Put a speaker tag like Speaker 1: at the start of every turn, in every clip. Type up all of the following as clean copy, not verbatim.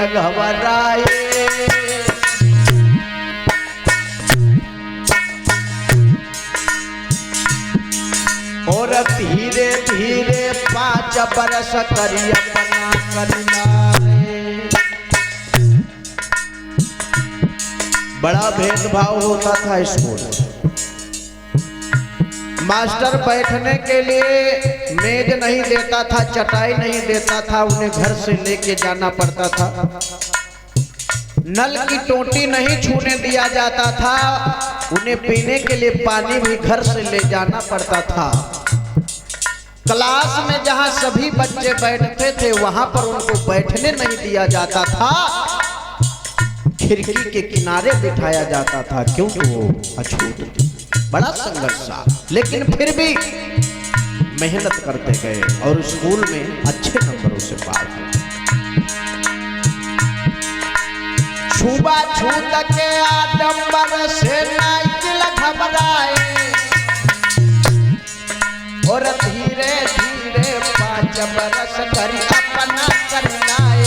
Speaker 1: घबराए और धीरे धीरे 5 बरस करी अपना करलाए। बड़ा भेदभाव होता था स्कूल में। मास्टर बैठने के लिए मेज नहीं देता था, चटाई नहीं देता था, उन्हें घर से लेके जाना पड़ता था। नल की टोटी नहीं छूने दिया जाता था, उन्हें पीने के लिए पानी भी घर से ले जाना पड़ता था। क्लास में जहां सभी बच्चे बैठते थे वहां पर उनको बैठने नहीं दिया जाता था, खिड़की के किनारे बिठाया जाता था क्योंकि वो अछूत थी। बड़ा संघर्ष था, लेकिन फिर भी मेहनत करते गए और स्कूल में अच्छे नंबरों से पास हुए। छुबा छूत के आडंबर से नाइकिल घबराए और धीरे धीरे 5 बरस करी अपना करलाए।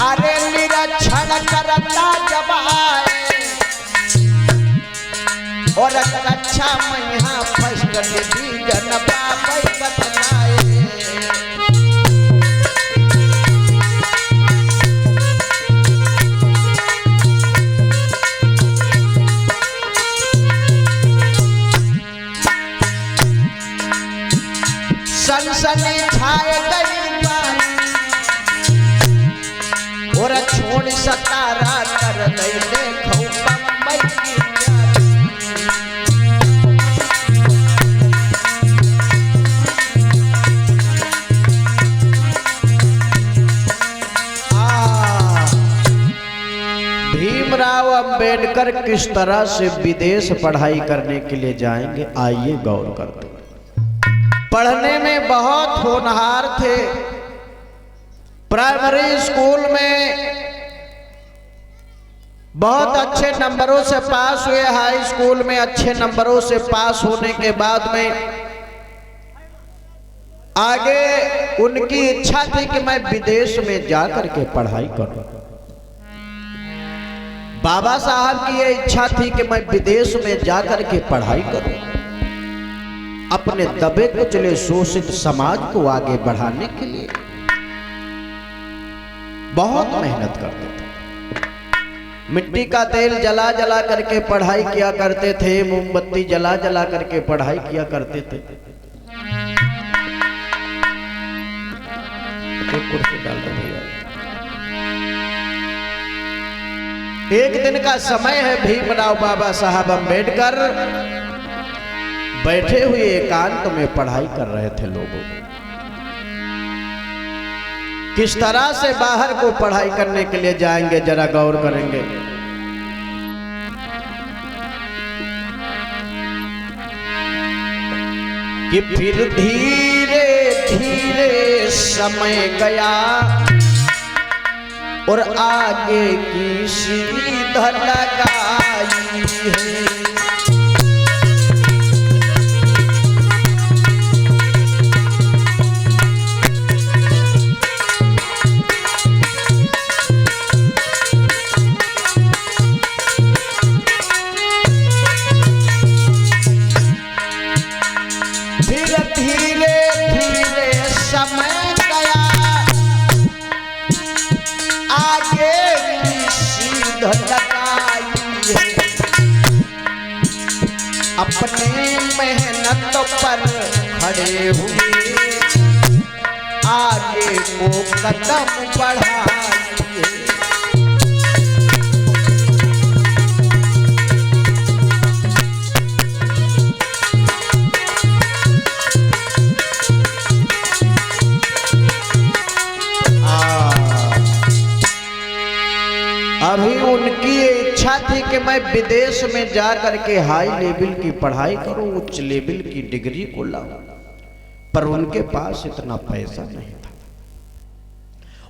Speaker 1: अरे निरीक्षण करता जब आए और कक्षा में यहाँ फर्स्ट डिवीजन बाबा बतलाए। सनसनी छाए गई और छोड़ सतारा कर दे देखो बम्बई की भीमराव अंबेडकर किस तरह से विदेश पढ़ाई करने के लिए जाएंगे, आइए गौर करते हैं। पढ़ने में बहुत होनहार थे। प्राइमरी स्कूल में बहुत अच्छे नंबरों से पास हुए। हाई स्कूल में अच्छे नंबरों से पास होने के बाद में आगे उनकी इच्छा थी कि मैं विदेश में जाकर के पढ़ाई करूं। बाबा साहब की यह इच्छा थी कि मैं विदेश में जाकर के पढ़ाई करूं, अपने दबे कुचले शोषित समाज को आगे बढ़ाने के लिए बहुत मेहनत करते थे। मिट्टी का तेल जला जला करके पढ़ाई किया करते थे, मोमबत्ती जला जला करके पढ़ाई किया करते थे। एक कुर्सी डाल दो भैया। एक दिन का समय है, भीमराव बाबा साहब अंबेडकर बैठे हुए एकांत में पढ़ाई कर रहे थे। लोगों किस तरह से बाहर को पढ़ाई करने के लिए जाएंगे, जरा गौर करेंगे। कि फिर धीरे धीरे समय गया और आगे की सीध लगाई है। अपने मेहनत पर खड़े हुए आगे को कदम बढ़ाइए। अभी उनकी इच्छा थी कि मैं विदेश में जा करके हाई लेवल की पढ़ाई करूं, उच्च लेवल की डिग्री को लाऊं, पर उनके पास इतना पैसा नहीं था।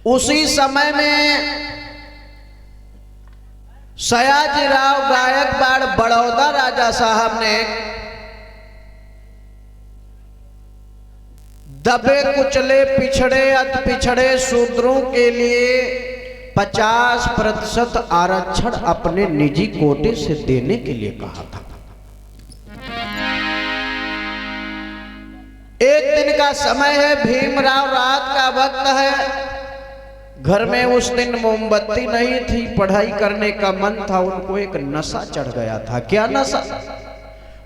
Speaker 1: उसी समय में सयाजीराव गायकवाड़ बड़ौदा राजा साहब ने दबे कुचले पिछड़े अति पिछड़े शूद्रों के लिए 50% आरक्षण अपने निजी कोटे से देने के लिए कहा था। एक दिन का समय है, भीमराव रात का वक्त है, घर में उस दिन मोमबत्ती नहीं थी, पढ़ाई करने का मन था। उनको एक नशा चढ़ गया था। क्या नशा?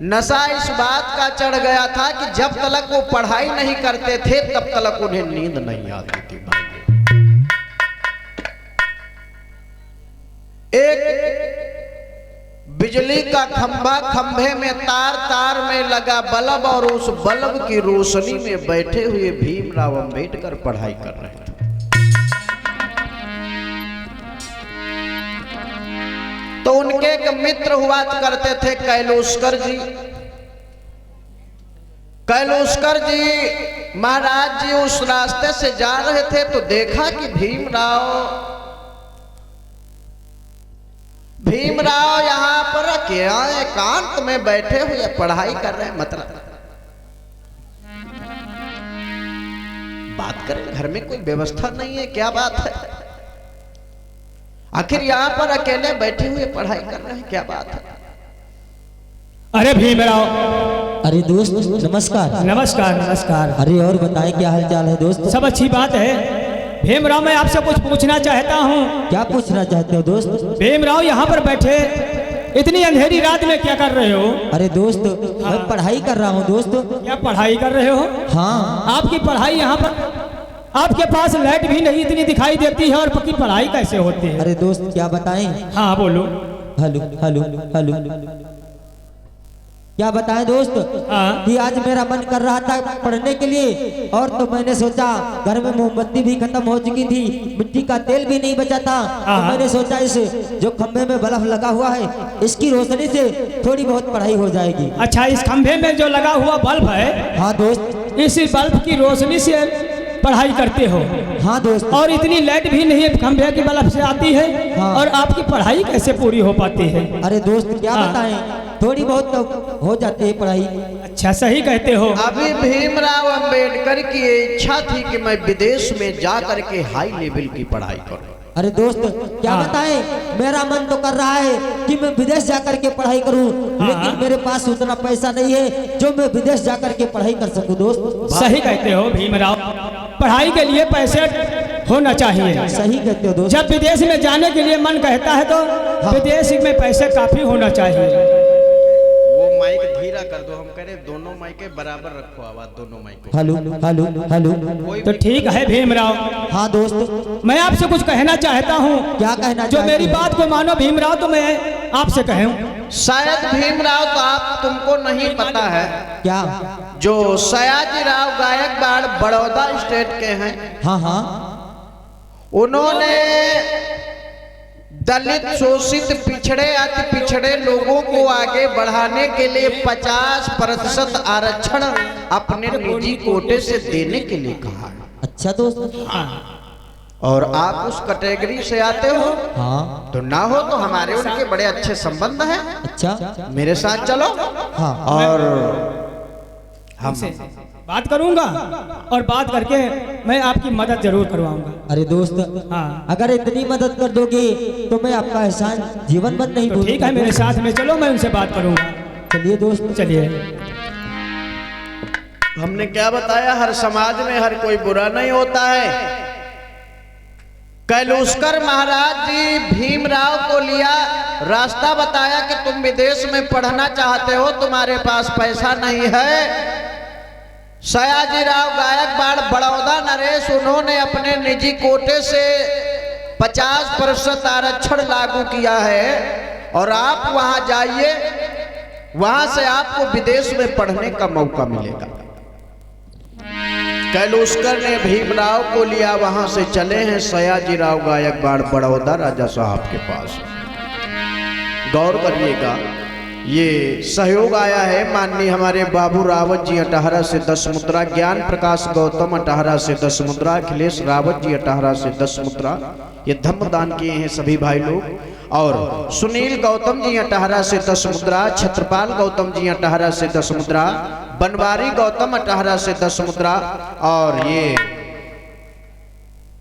Speaker 1: नशा इस बात का चढ़ गया था कि जब तक वो पढ़ाई नहीं करते थे तब तक उन्हें नींद नहीं आती थी। एक बिजली का खंभा, खंभे में तार, तार में लगा बल्ब और उस बल्ब की रोशनी में बैठे हुए भीमराव अंबेडकर पढ़ाई कर रहे थे। तो उनके एक मित्र हुआ करते थे कैलोस्कर जी। कैलोस्कर जी महाराज जी उस रास्ते से जा रहे थे तो देखा कि भीमराव यहां पर क्या एकांत में बैठे हुए पढ़ाई कर रहे हैं। मतलब बात करें, घर में कोई व्यवस्था नहीं है, क्या बात है? आखिर यहाँ पर अकेले बैठे हुए पढ़ाई कर रहे हैं, क्या बात है?
Speaker 2: अरे भीमराव,
Speaker 3: अरे दोस्त नमस्कार।
Speaker 2: नमस्कार नमस्कार।
Speaker 3: अरे और बताएं क्या हाल चाल है दोस्त?
Speaker 2: सब अच्छी बात है। भीमराव मैं आपसे कुछ पूछना चाहता हूँ।
Speaker 3: क्या पूछना चाहते हो दोस्त?
Speaker 2: भीमराव यहाँ पर बैठे इतनी अंधेरी रात में क्या कर रहे हो?
Speaker 3: अरे दोस्त मैं पढ़ाई कर रहा हूँ दोस्त।
Speaker 2: क्या पढ़ाई कर रहे हो?
Speaker 3: हाँ।
Speaker 2: आपकी पढ़ाई यहाँ पर, आपके पास लाइट भी नहीं इतनी दिखाई देती है और पक्की पढ़ाई कैसे होती है?
Speaker 3: अरे दोस्त क्या बताएं?
Speaker 2: हाँ बोलो।
Speaker 3: हेलो हेलो हेलो, क्या बताएं दोस्त?
Speaker 2: हाँ।
Speaker 3: कि आज मेरा मन कर रहा था पढ़ने के लिए, और तो मैंने सोचा घर में मोमबत्ती भी खत्म हो चुकी थी, मिट्टी का तेल भी नहीं बचा था, तो मैंने सोचा इस जो खंभे में बल्ब लगा हुआ है इसकी रोशनी से थोड़ी बहुत पढ़ाई हो जाएगी।
Speaker 2: अच्छा, इस खंभे में जो लगा हुआ बल्ब है,
Speaker 3: हाँ दोस्त,
Speaker 2: इसी बल्ब की रोशनी से पढ़ाई करते हो?
Speaker 3: हाँ दोस्त।
Speaker 2: और इतनी लाइट भी नहीं है खंभे की बल्ब से आती है।
Speaker 3: हाँ।
Speaker 2: और आपकी पढ़ाई कैसे पूरी हो पाती है?
Speaker 3: अरे दोस्त क्या
Speaker 2: हाँ।
Speaker 3: बताएं, थोड़ी बहुत तो हो जाती है पढ़ाई।
Speaker 2: अच्छा सही कहते हो।
Speaker 1: अभी भीमराव अंबेडकर की इच्छा थी कि मैं विदेश में जा करके हाई लेवल की पढ़ाई करूं।
Speaker 3: अरे दोस्त क्या
Speaker 2: हाँ।
Speaker 3: बताएं, मेरा मन तो कर रहा है कि मैं विदेश जाकर के पढ़ाई करूं, लेकिन मेरे पास उतना पैसा नहीं है जो मैं विदेश जाकर के पढ़ाई कर सकूं दोस्त।
Speaker 2: सही कहते हो भीमराव, पढ़ाई के लिए पैसे होना चाहिए।
Speaker 3: सही कहते हो दोस्त।
Speaker 2: जब विदेश में जाने के लिए मन कहता है तो विदेश में पैसे काफी होना चाहिए।
Speaker 1: वो माइक धीरा कर दो, हम कह रहे दोनों माइक के बराबर रखो आवाज, दोनों माइक को।
Speaker 3: Hello hello hello.
Speaker 2: तो ठीक है भीमराव,
Speaker 3: हाँ दोस्त।
Speaker 2: मैं आपसे कुछ कहना चाहता हूँ।
Speaker 3: क्या कहना
Speaker 2: जो
Speaker 3: चाहते
Speaker 2: मेरी
Speaker 3: हैं?
Speaker 2: बात को मानो भीमराव, तो मैं आपसे कहूँ।
Speaker 1: शायद भीमराव तो आप तुमको नहीं पता है,
Speaker 3: क्या?
Speaker 1: जो सयाजीराव गायकवाड़ बड़ौदा स्टेट के हैं,
Speaker 3: हाँ हाँ।
Speaker 1: उन्होंने दलित, शोषित, पिछड़े, अति पिछड़े लोगों को आगे बढ़ाने के लिए 50% आरक्षण अपने निजी कोटे से देने के लिए कहा है।
Speaker 3: अच्छा दोस्त।
Speaker 1: और आप उस कैटेगरी से आते हो,
Speaker 3: हाँ।
Speaker 1: तो ना हो तो हमारे उनके बड़े अच्छे संबंध हैं।
Speaker 3: अच्छा
Speaker 1: मेरे साथ चलो।
Speaker 3: हाँ।
Speaker 1: और हम
Speaker 2: बात करूंगा और बात करके मैं आपकी मदद जरूर करवाऊंगा।
Speaker 3: अरे दोस्त
Speaker 2: हाँ।
Speaker 3: अगर इतनी मदद कर दोगे तो मैं आपका एहसान जीवन भर नहीं
Speaker 2: तो
Speaker 3: भूलूंगा।
Speaker 2: ठीक है, मेरे साथ में चलो, मैं उनसे बात करूंगा।
Speaker 3: चलिए दोस्त।
Speaker 2: चलिए।
Speaker 1: हमने क्या बताया, हर समाज में हर कोई बुरा नहीं होता है। कैलोस्कर महाराज जी भीमराव को लिया, रास्ता बताया कि तुम विदेश में पढ़ना चाहते हो, तुम्हारे पास पैसा नहीं है। सयाजीराव गायकवाड़ बड़ौदा नरेश, उन्होंने अपने निजी कोटे से 50% आरक्षण लागू किया है और आप वहां जाइए, वहां से आपको विदेश में पढ़ने का मौका मिलेगा। कैलोस्कर ने भीमराव को लिया, वहां से चले हैं सयाजीराव गायकवाड़ बड़ौदा राजा साहब के पास। गौर करिएगा, ये सहयोग आया है माननीय हमारे बाबू रावत जी अटहरा से 10 मुद्रा, ज्ञान प्रकाश गौतम अटहरा से 10 मुद्रा, अखिलेश रावत जी अटहरा से 10 मुद्रा, ये धम्म दान किए हैं सभी भाई लोग। और सुनील गौतम जी अटहरा से 10 मुद्रा, छत्रपाल गौतम जी अटहरा से 10 मुद्रा, बनवारी गौतम अटहरा से 10 मुद्रा, और ये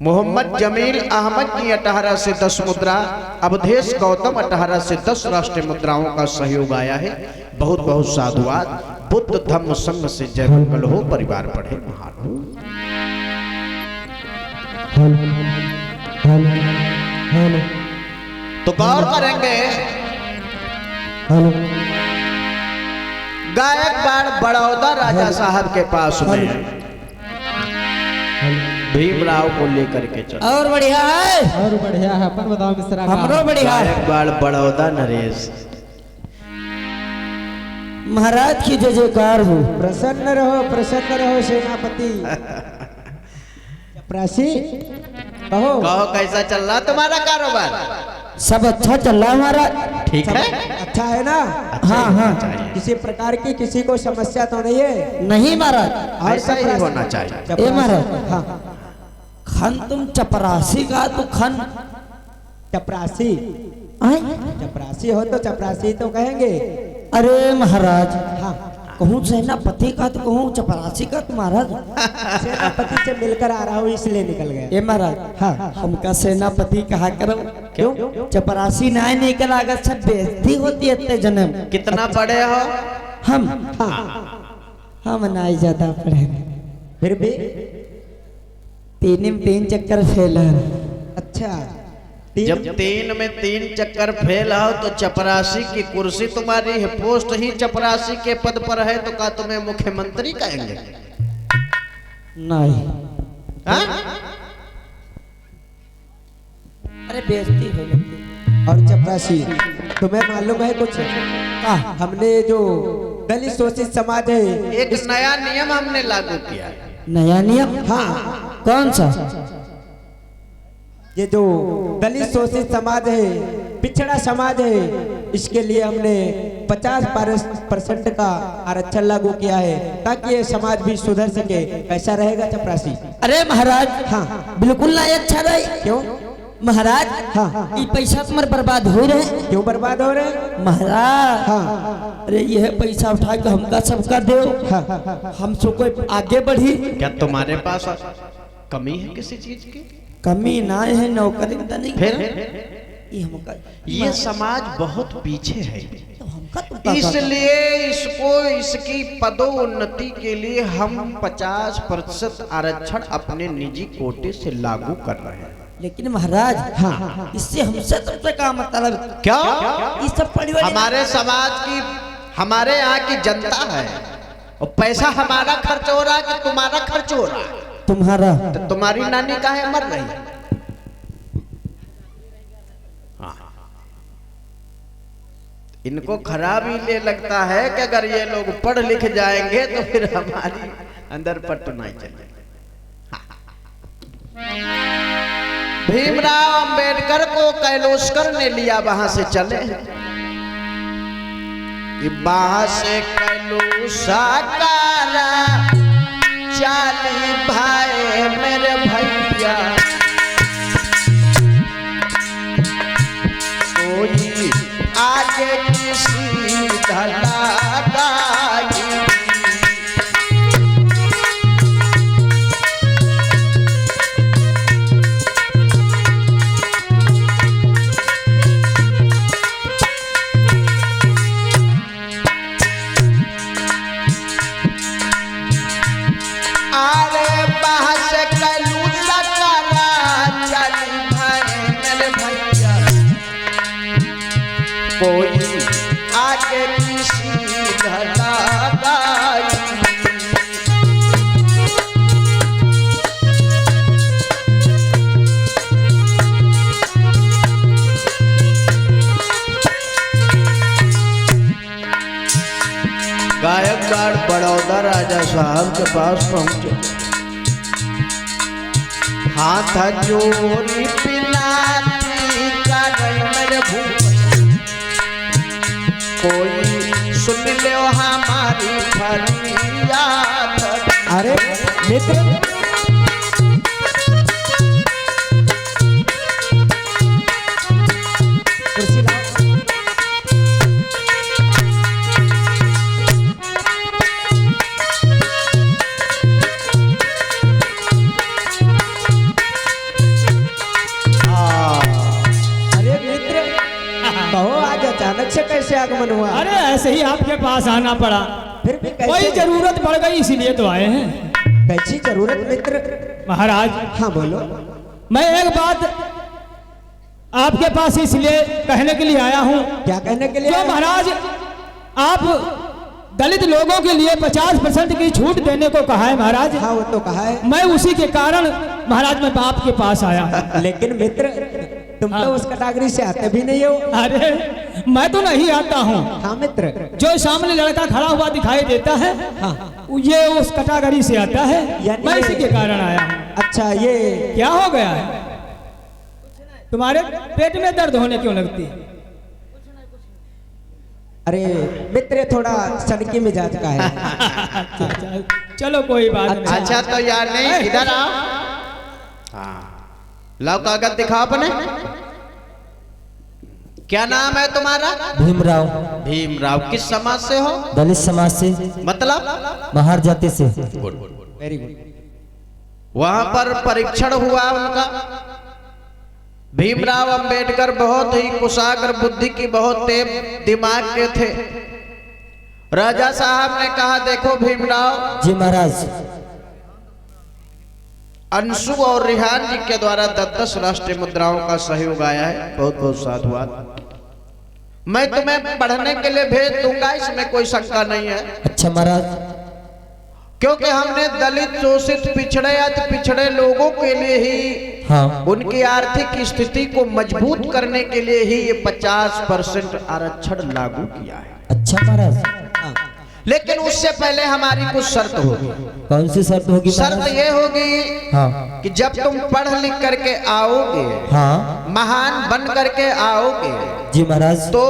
Speaker 1: मोहम्मद जमील अहमद जी अटहरा से 10 मुद्रा, अवधेश गौतम अटहरा से 10 राष्ट्रीय मुद्राओं का सहयोग आया है। बहुत बहुत साधुवाद। बुद्ध धम्म संघ से जय मंगल हो, परिवार पढ़े महान हो। तो गौर करेंगे, गायकवाड़ बड़ौदा राजा साहब के पास में भीमराव को लेकर के चल।
Speaker 3: और बढ़िया है,
Speaker 2: और बढ़िया है। अपन बताओ मिश्रा का।
Speaker 3: हमरो बढ़िया है।
Speaker 1: गायकवाड़ बड़ौदा नरेश
Speaker 3: महाराज की जय जयकार हो।
Speaker 2: प्रसन्न रहो सेनापति। प्रासी कहो
Speaker 1: कहो कैसा चल रहा तुम्हारा कारोबार?
Speaker 3: सब अच्छा चल रहा हमारा।
Speaker 1: ठीक है,
Speaker 2: अच्छा है ना?
Speaker 3: हाँ हाँ,
Speaker 2: किसी प्रकार की किसी को समस्या तो नहीं है?
Speaker 3: नहीं महाराज,
Speaker 1: ऐसा ही होना चाहिए।
Speaker 3: ए महाराज,
Speaker 2: हाँ
Speaker 3: खन तुम चपरासी का तो खन
Speaker 2: चपरासी।
Speaker 3: आए?
Speaker 2: चपरासी हो तो चपरासी तो कहेंगे।
Speaker 3: अरे महाराज,
Speaker 2: हाँ
Speaker 3: कहूँ सेनापति का तो कहूँ चपरासी का तो महाराज।
Speaker 2: सेनापति से मिलकर आ रहा हूँ इसलिए निकल गया।
Speaker 3: ए महाराज,
Speaker 2: हाँ
Speaker 3: हमका सेनापति कहा करो।
Speaker 1: क्यों?
Speaker 3: चपरासी ना निकल आगे सब बेइज्जती होती है इतने जन्म।
Speaker 1: कितना बड़े हो?
Speaker 3: हम नहीं ज्यादा पढ़े,
Speaker 2: फिर भी
Speaker 3: 3 चक्कर फेल है।
Speaker 2: अच्छा,
Speaker 1: जब 3 में 3 चक्कर फेल हो तो चपरासी की कुर्सी तुम्हारी है, पोस्ट ही चपरासी के पद पर है, तो क्या तुम्हें मुख्यमंत्री कहेंगे?
Speaker 3: नहीं,
Speaker 1: हाँ?
Speaker 3: अरे बेइज्जती हो जाती।
Speaker 2: और चपरासी तुम्हें मालूम है कुछ? हमने जो दलित शोषित समाज है,
Speaker 1: एक नया नियम हमने लागू किया है।
Speaker 3: नया नियम?
Speaker 2: हाँ,
Speaker 3: कौन सा?
Speaker 2: ये जो दलित शोषित समाज है, पिछड़ा समाज है, इसके लिए हमने 50% का आरक्षण लागू किया है ताकि ये समाज भी सुधर सके। कैसा रहेगा चपरासी?
Speaker 3: अरे महाराज,
Speaker 2: हाँ
Speaker 3: बिल्कुल ना अच्छा रहे।
Speaker 2: क्यों
Speaker 3: महाराज?
Speaker 2: हाँ
Speaker 3: ये पैसा तुम्हारे बर्बाद हो रहे।
Speaker 2: क्यों बर्बाद हो रहे?
Speaker 3: महाराज,
Speaker 2: हाँ
Speaker 3: अरे यह पैसा उठा के हमका सबका दो,
Speaker 2: हाँ
Speaker 3: हम सो कोई आगे बढ़ी।
Speaker 1: क्या तुम्हारे पास कमी है किसी चीज की?
Speaker 3: कमी ना है, नौकरी तो नहीं।
Speaker 1: फिर
Speaker 3: ये हमका,
Speaker 1: ये समाज बहुत पीछे है,
Speaker 3: तो हमका तो
Speaker 1: इसलिए इसको इसकी पदोन्नति के लिए हम 50% आरक्षण अपने निजी कोटे से लागू कर रहे हैं।
Speaker 3: लेकिन महाराज,
Speaker 2: हाँ
Speaker 3: इससे हमसे सबसे क्या मतलब?
Speaker 1: क्या?
Speaker 3: ये सब परिवार
Speaker 1: हमारे समाज की, हमारे यहाँ की जनता है, और पैसा हमारा खर्च हो रहा है कि तुम्हारा खर्च हो रहा है?
Speaker 3: तुम्हारा।
Speaker 1: तो तुम्हारी नानी काहे मर रही है? हाँ। इनको खराब ही ले लगता है कि अगर ये लोग पढ़ लिख जाएंगे तो फिर हमारी अंदर पट्टू नहीं चलेगी। भीमराव अंबेडकर को कैलोस्कर ने लिया, वहां से चले, वहां से कैलोसा चाली भाई मेरे भैया, कोई आगे किसी धलागाई। कोई आगे किसी धलागाई। गायकवाड़ बड़ौदा राजा साहब के पास पहुंचे, हाथ जोड़ी पिलाती कर मेरे भूख, कोई सुन लो हमारी फरियाद।
Speaker 2: अरे मित्र, आगमन हुआ?
Speaker 4: अरे ऐसे ही आपके पास आना पड़ा,
Speaker 2: फिर भी
Speaker 4: कोई
Speaker 2: कैसे?
Speaker 4: जरूरत पड़ गई इसीलिए तो आए हैं
Speaker 2: कैसी जरूरत मित्र?
Speaker 4: महाराज।
Speaker 2: हाँ बोलो।
Speaker 4: मैं एक बात आपके पास इसलिए कहने के लिए आया हूँ।
Speaker 2: क्या कहने के लिए?
Speaker 4: जो महाराज आप दलित लोगों के लिए 50% की छूट देने को कहा है महाराज।
Speaker 2: हाँ वो तो कहा है,
Speaker 4: मैं उसी के कारण महाराज मैं आपके पास आया हूँ।
Speaker 2: लेकिन मित्र तुम तो उस कैटेगरी से आते भी नहीं हो।
Speaker 4: अरे मैं तो नहीं आता हूँ।
Speaker 2: हाँ मित्र।
Speaker 4: जो सामने लड़का खड़ा हुआ दिखाई देता है,
Speaker 2: हाँ
Speaker 4: ये उस कैटेगरी से आता है,
Speaker 2: यानी
Speaker 4: मैं
Speaker 2: ये-
Speaker 4: इसी के कारण आया हूँ।
Speaker 2: अच्छा ये
Speaker 4: क्या हो गया है? तुम्हारे पेट में दर्द होने क्यों लगती है?
Speaker 2: अरे मित्र थोड़ा सनकी मिजाज का है।
Speaker 4: चलो कोई बात नहीं।
Speaker 1: अच्छा तो यार नहीं, इधर आओ। हाँ लाओ कागज दिखाओ अपने। क्या नाम है तुम्हारा?
Speaker 3: भीमराव,
Speaker 1: भीमराव। किस समाज से हो?
Speaker 3: दलित समाज से,
Speaker 1: मतलब?
Speaker 3: महार जाति से।
Speaker 2: Very good.
Speaker 1: वहां पर परीक्षण हुआ उनका। भीमराव अंबेडकर बहुत ही कुशाग्र बुद्धि की, बहुत तेज दिमाग के थे। राजा साहब ने कहा देखो भीमराव,
Speaker 3: जी महाराज।
Speaker 1: अंशु और रिहान जी के द्वारा 10-10 राष्ट्रीय मुद्राओं का सहयोग आया है, बहुत बहुत साधुवाद। मैं तुम्हें पढ़ने के लिए भेज दूंगा, इसमें कोई शंका नहीं है।
Speaker 3: अच्छा महाराज।
Speaker 1: क्योंकि हमने दलित, शोषित, पिछड़े, अति पिछड़े लोगों के लिए ही,
Speaker 3: हाँ
Speaker 1: उनकी आर्थिक स्थिति को मजबूत करने के लिए ही ये 50% आरक्षण लागू किया है।
Speaker 3: अच्छा महाराज।
Speaker 2: हाँ।
Speaker 1: लेकिन उससे पहले हमारी कुछ शर्त होगी।
Speaker 3: कौन सी शर्त होगी
Speaker 1: शर्त
Speaker 3: महाराज?
Speaker 1: ये होगी
Speaker 3: हाँ
Speaker 1: कि जब तुम पढ़ लिख करके आओगे,
Speaker 3: हाँ
Speaker 1: महान बन करके आओगे,
Speaker 3: जी महाराज।
Speaker 1: तो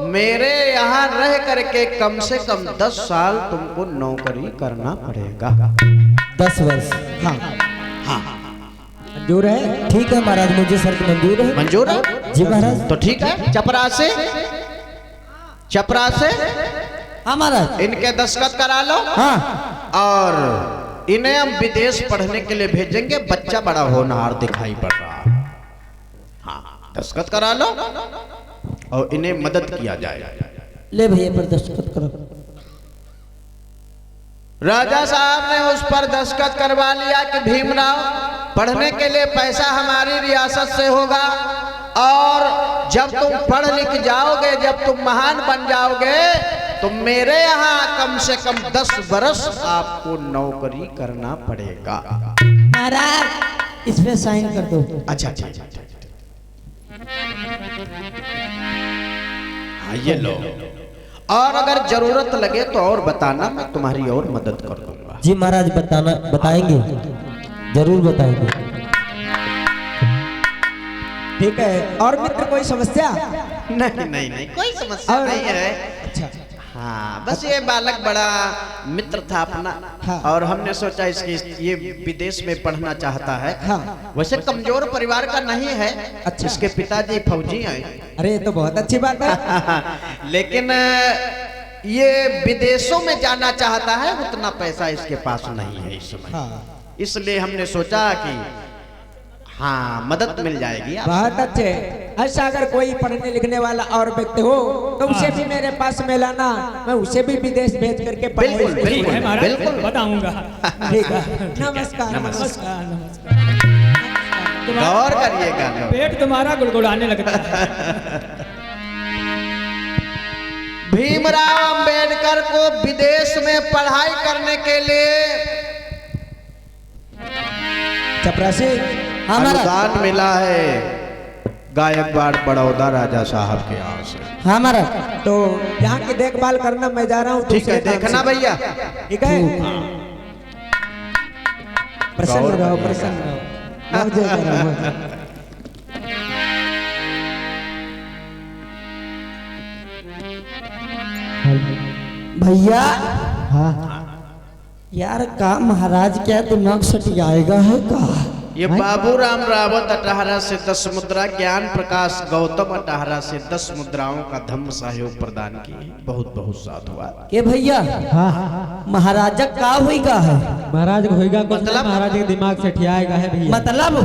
Speaker 1: मेरे यहाँ रह करके कम से कम 10 साल तुमको नौकरी करना पड़ेगा।
Speaker 3: 10 वर्ष।
Speaker 2: हाँ
Speaker 1: हाँ
Speaker 2: मंजूर है?
Speaker 3: ठीक है महाराज, मुझे शर्त मंजूर है।
Speaker 1: मंजूर है?
Speaker 3: जी महाराज।
Speaker 1: तो ठीक है, चपरासे
Speaker 3: हाँ महाराज।
Speaker 1: इनके दस्तखत करा लो।
Speaker 3: हाँ
Speaker 1: और इन्हें हम विदेश पढ़ने के लिए भेजेंगे। बच्चा बड़ा होनहार दिखाई पड़ रहा है। हाँ दस्तखत करा लो और इन्हें मदद किया जाए।
Speaker 3: ले भैया पर दस्तखत करो।
Speaker 1: राजा साहब ने उस पर दस्तखत करवा लिया कि भीमराव, पढ़ने के लिए पैसा हमारी रियासत से होगा, और जब तुम पढ़ लिख जाओगे, जब तुम महान बन जाओगे, तो मेरे यहाँ कम से कम 10 बरस आपको नौकरी करना पड़ेगा।
Speaker 3: महाराज इस पे साइन कर दो।
Speaker 1: अच्छा अच्छा अच्छा। हाँ ये लो, और अगर जरूरत लगे तो और बताना, मैं तुम्हारी और मदद कर दूंगा।
Speaker 3: जी महाराज बताएंगे, जरूर बताएंगे।
Speaker 2: ठीक है। और मित्र कोई समस्या?
Speaker 1: नहीं नहीं नहीं, कोई समस्या
Speaker 2: और-
Speaker 1: नहीं है।
Speaker 2: अच्छा
Speaker 1: हाँ बस ये बालक बड़ा मित्र था अपना।
Speaker 2: हाँ।
Speaker 1: और हमने सोचा इसकी ये विदेश में पढ़ना चाहता है।
Speaker 2: हाँ।
Speaker 1: वैसे कमजोर परिवार का नहीं है।
Speaker 2: अच्छा।
Speaker 1: इसके पिताजी फौजी हैं।
Speaker 2: अरे ये तो बहुत अच्छी बात है।
Speaker 1: लेकिन ये विदेशों में जाना चाहता है, उतना पैसा इसके पास नहीं है इस समय।
Speaker 2: हाँ
Speaker 1: इसलिए हमने सोचा कि हाँ मदद मिल जाएगी आपसे।
Speaker 2: बहुत अच्छे। ऐसा अगर कोई पढ़ने लिखने वाला और व्यक्ति हो तो उसे भी मेरे पास में लाना, मैं उसे भी विदेश भेज करके पढ़ाई
Speaker 1: बिल्कुल,
Speaker 2: उसको
Speaker 4: ठीक है
Speaker 1: बिल्कुल,
Speaker 4: महाराज,
Speaker 1: बिल्कुल।
Speaker 4: बताऊंगा।
Speaker 2: ठीक है। नमस्कार नमस्कार।
Speaker 4: नमस्कार नमस्कार। तुम्हारा
Speaker 1: गौर करिएगा लोग।
Speaker 4: पेट तुम्हारा गुड़गुड़ाने लगता है।
Speaker 1: भीमराव अंबेडकर को विदेश में पढ़ाई करने के लिए
Speaker 2: चपरासी।
Speaker 1: अनुदान मिला है गायकवाड़ बड़ौदा राजा साहब के यहाँ से।
Speaker 3: हाँ महाराज।
Speaker 2: तो यहाँ की देखभाल करना, मैं जा रहा हूँ
Speaker 1: ठीक है,
Speaker 2: दूसरे काम
Speaker 1: देखना
Speaker 2: से।
Speaker 1: भैया।
Speaker 2: ठीक है। प्रसन्न
Speaker 1: गौर
Speaker 2: रहो,
Speaker 1: करिएगा।
Speaker 2: प्रसन्न रहो। अब जय जय राम।
Speaker 3: भैया
Speaker 2: हाँ
Speaker 3: यार का महाराज क्या दिमाग सटियाएगा है का?
Speaker 1: ये बाबूराम रावत 18 से 10 मुद्रा, ज्ञान प्रकाश गौतम 18 से 10 मुद्राओं का धम्म सहयोग प्रदान किए। बहुत बहुत साधुवाद।
Speaker 3: के भैया
Speaker 2: हाँ
Speaker 3: महाराज का होएगा है?
Speaker 2: महाराज को होएगा कुछ नहीं,
Speaker 1: मतलब?
Speaker 2: महाराज के दिमाग से ठियाएगा है भैया।
Speaker 3: मतलब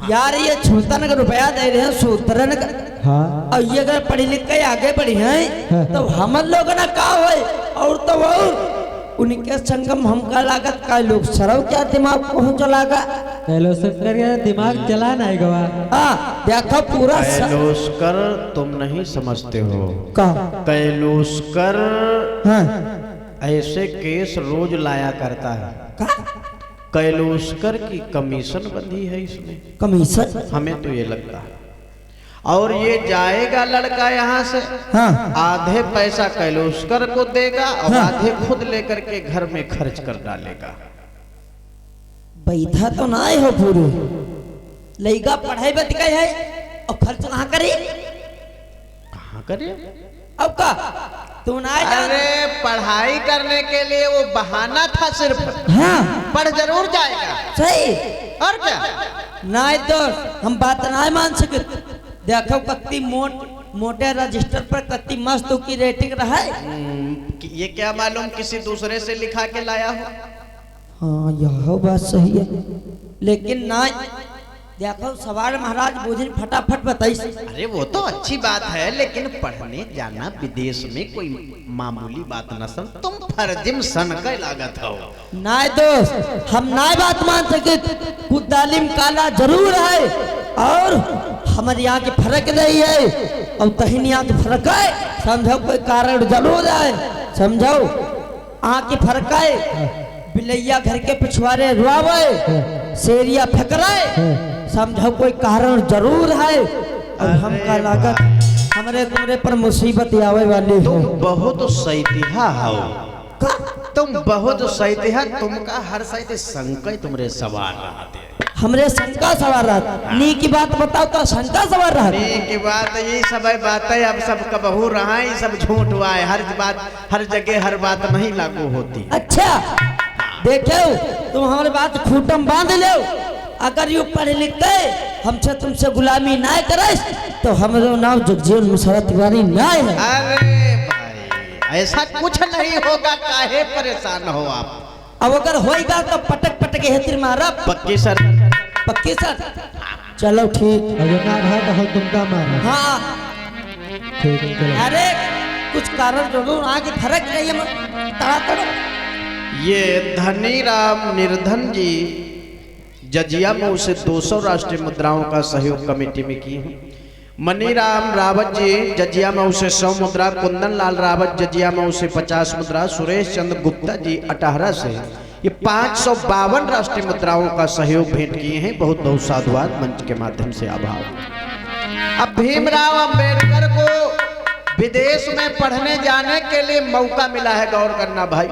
Speaker 3: यार ये छूतन का रुपया दे रहे हैं सूत्रन का।
Speaker 2: हाँ
Speaker 3: और ये अगर पढ़ी लिख के आगे बढ़ी हैं तो हम लोग ना का होए और तो और उनके संगम हमका लागत का लोग सरव क्या दिमाग को चलागा।
Speaker 2: कैलोशकर का दिमाग चला ना गवा।
Speaker 3: हाँ देखो पूरा
Speaker 1: कैलोशकर तुम नहीं समझते हो।
Speaker 3: का
Speaker 1: कैलोशकर
Speaker 3: हाँ
Speaker 1: ऐसे केस रोज लाया करता है। कैलोशकर की कमीशन बंधी है इसमें,
Speaker 3: कमीशन।
Speaker 1: हमें तो ये लगता है। और ये जाएगा लड़का यहाँ से,
Speaker 3: हाँ
Speaker 1: आधे पैसा कैलोशकर को देगा और आधे खुद लेकर के घर में खर्च कर डालेगा।
Speaker 3: बैठा तो ना हो पूरी लइका पढ़ाई बत गई है और खर्च कहाँ करे।
Speaker 1: कहाँ करे?
Speaker 3: अब का तू ना
Speaker 1: अरे पढ़ाई करने के लिए वो बहाना था सिर्फ।
Speaker 3: हाँ
Speaker 1: पढ़ जरूर जाएगा।
Speaker 3: सही
Speaker 1: और क्या?
Speaker 3: ना तो हम बात ना मान सके। देखो कत्ती मोटे रजिस्टर पर कत्ती मस्त की रेटिंग रहा है।
Speaker 1: ये क्या मालूम किसी दूसरे से लिखा के लाया हो।
Speaker 3: हाँ यह बात सही है लेकिन ना देखो सवाल महाराज बुझिन फटाफट बताइए।
Speaker 1: अरे वो तो अच्छी बात है लेकिन पढ़ने जाना विदेश में कोई मामूली बात न सन। तुम फर्जिम सन का लागत हो।
Speaker 3: ना दोस्त हम ना बात मान सके। कुछ तालीम काला जरूर है और हमारे यहाँ की फर्क नहीं है और तहिन यहाँ की फर्क है। समझो कोई कारण जरूर है। समझो आँख की फर्क है। बिलैया घर के पिछवाड़े रुआवे शेरिया फेंकराए। समझो कोई कारण जरूर है और हमका लागत हमारे तुम्हारे पर मुसीबत आवे वाली हो।
Speaker 1: तुम बहुत सैतिहा हो। तुम बहुत सैतिहा। तुमका हर सैते संकय तुमरे सवार रहते।
Speaker 3: हमरे शंका सवार रहा नी की बात बताओ तो शंका सवार रहा
Speaker 1: की बात ये सब बातें अब सब कबहू रहा है। ये सब झूठ हुआ है। हर बात हर जगह हर बात नहीं लागू होती।
Speaker 3: अच्छा देखो तुम हमारी बात खूटम बांध लो। अगर यू पढ़े लिख गए हमसे तुमसे गुलामी ना करे तो हमारा नाम जगजीवन मिश्रा तिवारी ना है।
Speaker 1: अरे भाई ऐसा कुछ नहीं होगा। काहे परेशान हो आप।
Speaker 3: अब अगर होएगा तो पटक पटक हेतिर मारा।
Speaker 1: पक्की सर।
Speaker 3: पक्की सर चलो ठीक।
Speaker 2: अगर ना रहा तो हम तुमका मारा।
Speaker 3: हाँ
Speaker 2: ठीक है चलो।
Speaker 3: अरे कुछ कारण जरूर आगे फर्क नहीं है। तड़ा
Speaker 1: ये धनी राम निर्धन जी जजिया में उसे 200 राष्ट्रीय मुद्राओं का सहयोग कमेटी में की है। मनीराम रावत जी जजिया में उसे 100 मुद्रा, कुंदन लाल रावत जजिया में उसे 50 मुद्रा, सुरेश चंद्र गुप्ता जी अटहरा से ये 552 राष्ट्रीय मुद्राओं का सहयोग भेंट किए हैं। बहुत बहुत साधुवाद। मंच के माध्यम से आभार। अब भीमराव अंबेडकर को विदेश में पढ़ने जाने के लिए मौका मिला है। गौर करना भाई।